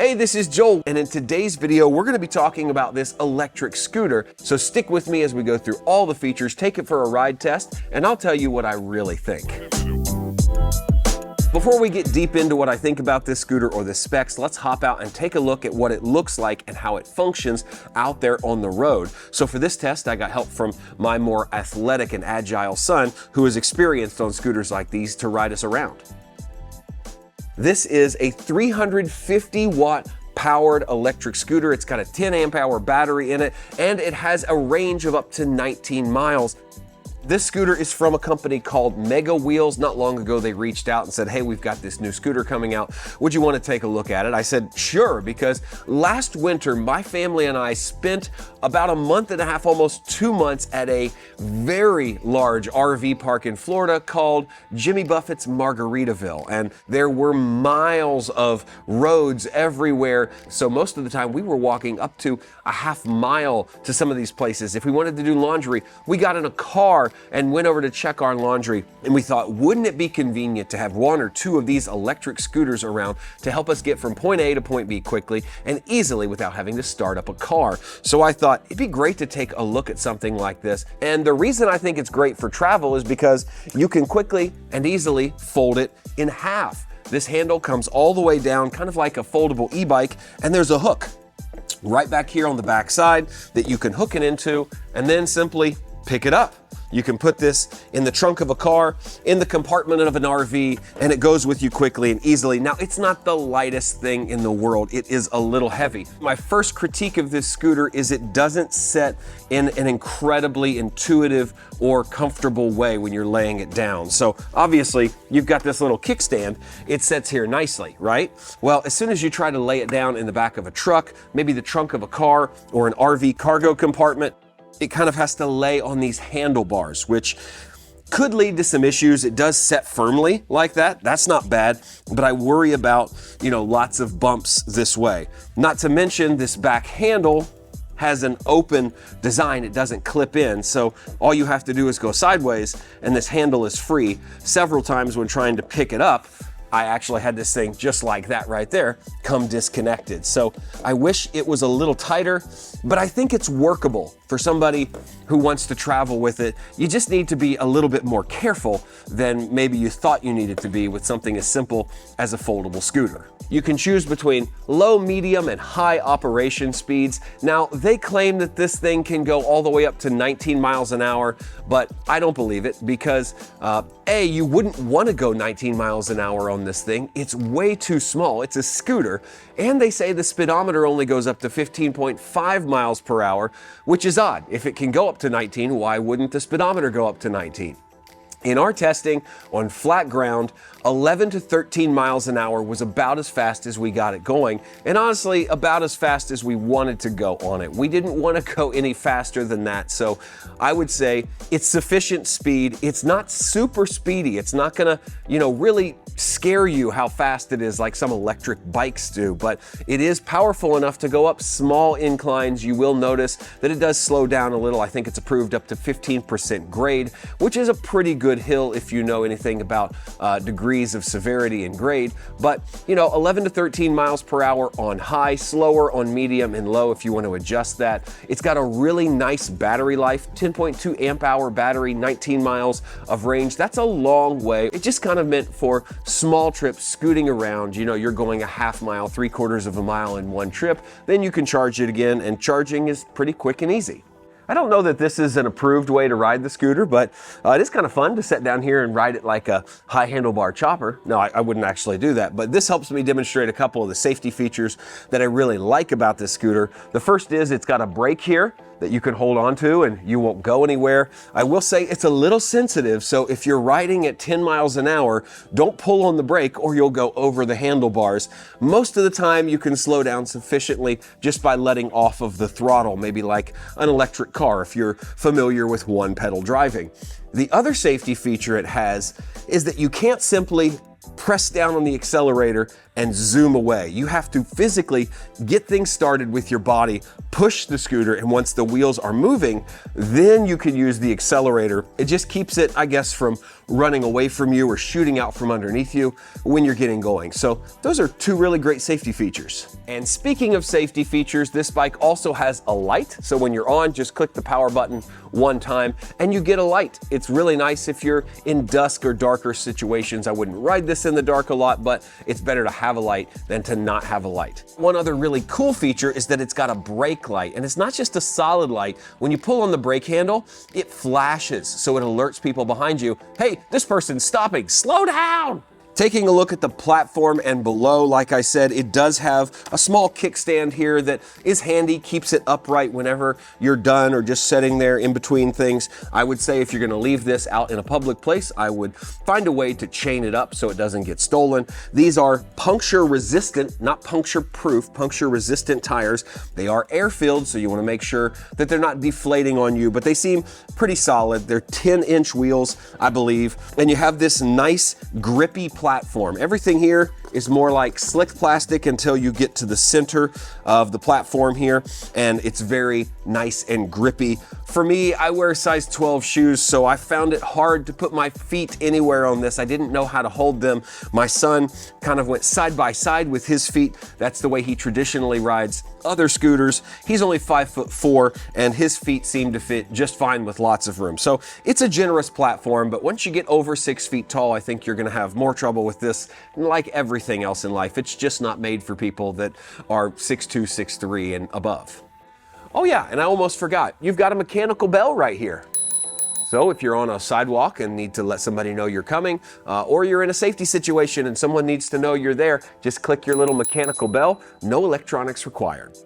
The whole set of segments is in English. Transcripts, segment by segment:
Hey, this is Joel, and in today's video, we're going to be talking about this electric scooter. So stick with me as we go through all the features, take it for a ride test, and I'll tell you what I really think. Before we get deep into what I think about this scooter or the specs, let's hop out and take a look at what it looks like and how it functions out there on the road. So for this test, I got help from my more athletic and agile son, who is experienced on scooters like these, to ride us around. This is a 350 watt powered electric scooter. It's got a 10 amp hour battery in it, and it has a range of up to 19 miles. This scooter is from a company called MEGAWHEELS. Not long ago, they reached out and said, hey, we've got this new scooter coming out. Would you want to take a look at it? I said, sure, because last winter, my family and I spent about a month and a half, almost 2 months at a very large RV park in Florida called Jimmy Buffett's Margaritaville. And there were miles of roads everywhere. So most of the time we were walking up to a half mile to some of these places. If we wanted to do laundry, we got in a car and went over to check our laundry, and we thought, wouldn't it be convenient to have one or two of these electric scooters around to help us get from point A to point B quickly and easily without having to start up a car? So I thought it'd be great to take a look at something like this. And the reason I think it's great for travel is because you can quickly and easily fold it in half. This handle comes all the way down, kind of like a foldable e-bike, and there's a hook right back here on the back side that you can hook it into and then simply pick it up. You can put this in the trunk of a car, in the compartment of an RV, and it goes with you quickly and easily. Now, it's not the lightest thing in the world. It is a little heavy. My first critique of this scooter is it doesn't set in an incredibly intuitive or comfortable way when you're laying it down. So obviously, you've got this little kickstand. It sets here nicely, right? Well, as soon as you try to lay it down in the back of a truck, maybe the trunk of a car or an RV cargo compartment, it kind of has to lay on these handlebars, which could lead to some issues. It does set firmly like that. That's not bad, but I worry about, lots of bumps this way. Not to mention this back handle has an open design. It doesn't clip in. So all you have to do is go sideways and this handle is free. Several times when trying to pick it up, I actually had this thing just like that right there come disconnected. So I wish it was a little tighter, but I think it's workable for somebody who wants to travel with it. You just need to be a little bit more careful than maybe you thought you needed to be with something as simple as a foldable scooter. You can choose between low, medium, and high operation speeds. Now, they claim that this thing can go all the way up to 19 miles an hour, but I don't believe it because A, you wouldn't want to go 19 miles an hour on this thing. It's way too small. It's a scooter. And they say the speedometer only goes up to 15.5 miles per hour, which is odd. If it can go up to 19, why wouldn't the speedometer go up to 19? In our testing on flat ground, 11 to 13 miles an hour was about as fast as we got it going, and honestly, about as fast as we wanted to go on it. We didn't want to go any faster than that, so I would say it's sufficient speed. It's not super speedy. It's not gonna, really scare you how fast it is like some electric bikes do, but it is powerful enough to go up small inclines. You will notice that it does slow down a little. I think it's approved up to 15% grade, which is a pretty good hill if you know anything about degrees of severity and grade. But 11 to 13 miles per hour on high, slower on medium and low if you want to adjust that. It's got a really nice battery life, 10.2 amp hour battery, 19 miles of range. That's a long way. It just kind of meant for small trips, scooting around. You're going a half mile, 3/4 of a mile in one trip, then you can charge it again, and charging is pretty quick and easy. I don't know that this is an approved way to ride the scooter, but it is kind of fun to sit down here and ride it like a high handlebar chopper. No, I wouldn't actually do that, but this helps me demonstrate a couple of the safety features that I really like about this scooter. The first is it's got a brake here that you can hold on to and you won't go anywhere. I will say it's a little sensitive, so if you're riding at 10 miles an hour, don't pull on the brake or you'll go over the handlebars. Most of the time you can slow down sufficiently just by letting off of the throttle, maybe like an electric car if you're familiar with one pedal driving. The other safety feature it has is that you can't simply press down on the accelerator and zoom away. You have to physically get things started with your body, push the scooter, and once the wheels are moving, then you can use the accelerator. It just keeps it, I guess, from running away from you or shooting out from underneath you when you're getting going. So those are two really great safety features. And speaking of safety features, this bike also has a light. So when you're on, just click the power button one time and you get a light. It's really nice if you're in dusk or darker situations. I wouldn't ride this in the dark a lot, but it's better to have a light than to not have a light. One other really cool feature is that it's got a brake light, and it's not just a solid light. When you pull on the brake handle, it flashes, so it alerts people behind you, hey, this person's stopping, slow down. Taking a look at the platform and below, like I said, it does have a small kickstand here that is handy, keeps it upright whenever you're done or just sitting there in between things. I would say if you're gonna leave this out in a public place, I would find a way to chain it up so it doesn't get stolen. These are puncture resistant, not puncture proof, puncture resistant tires. They are air-filled, so you wanna make sure that they're not deflating on you, but they seem pretty solid. They're 10-inch wheels, I believe, and you have this nice grippy platform. Everything here is more like slick plastic until you get to the center of the platform here, and it's very nice and grippy. For me, I wear size 12 shoes, so I found it hard to put my feet anywhere on this. I didn't know how to hold them. My son kind of went side by side with his feet. That's the way he traditionally rides other scooters. He's only 5'4", and his feet seem to fit just fine with lots of room. So it's a generous platform, but once you get over 6 feet tall, I think you're gonna have more trouble with this. Like everything else in life, it's just not made for people that are 6'2", 6'3", and above. Oh yeah, and I almost forgot, you've got a mechanical bell right here. So if you're on a sidewalk and need to let somebody know you're coming, or you're in a safety situation and someone needs to know you're there, just click your little mechanical bell, no electronics required.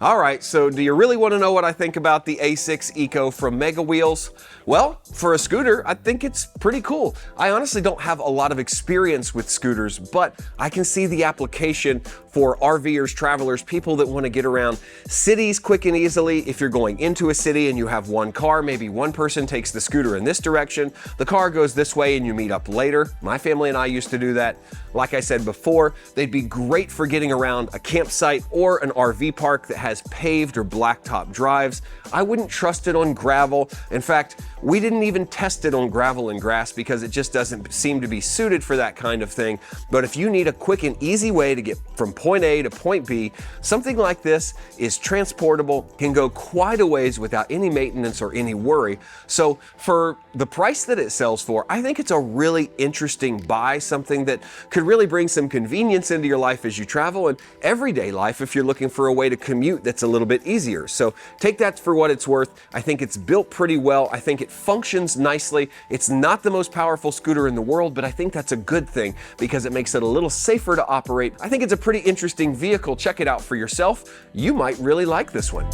All right, so do you really want to know what I think about the A6 Eco from MEGAWHEELS? Well, for a scooter, I think it's pretty cool. I honestly don't have a lot of experience with scooters, but I can see the application for RVers, travelers, people that want to get around cities quick and easily. If you're going into a city and you have one car, maybe one person takes the scooter in this direction, the car goes this way and you meet up later. My family and I used to do that. Like I said before, they'd be great for getting around a campsite or an RV park that has paved or blacktop drives. I wouldn't trust it on gravel. In fact, we didn't even test it on gravel and grass because it just doesn't seem to be suited for that kind of thing. But if you need a quick and easy way to get from point A to point B, something like this is transportable, can go quite a ways without any maintenance or any worry. So for the price that it sells for, I think it's a really interesting buy, something that could really bring some convenience into your life as you travel and everyday life if you're looking for a way to commute that's a little bit easier. So take that for what it's worth. I think it's built pretty well. I think it functions nicely. It's not the most powerful scooter in the world, but I think that's a good thing because it makes it a little safer to operate. I think it's a pretty interesting vehicle. Check it out for yourself. You might really like this one.